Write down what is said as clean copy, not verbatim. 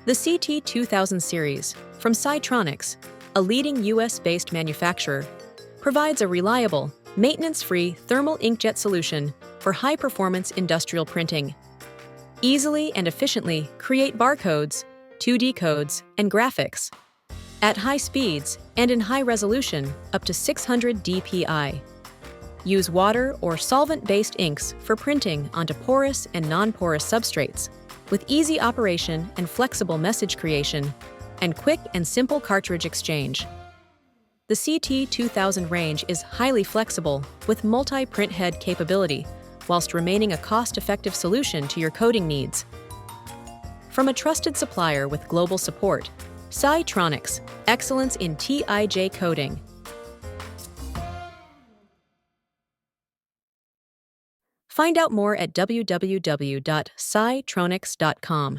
The ct2000 series from Citronix, a leading US-based manufacturer, provides a reliable, maintenance-free thermal inkjet solution for high-performance industrial printing. Easily and efficiently create barcodes, 2D codes, and graphics at high speeds and in high resolution up to 600 dpi. Use water or solvent-based inks for printing onto porous and non-porous substrates, with easy operation and flexible message creation, and quick and simple cartridge exchange. The ct2000 range is highly flexible with multi-print head capability, whilst remaining a cost-effective solution to your coding needs. From a trusted supplier with global support, Citronix, excellence in TIJ coding. Find out more at www.citronix.com.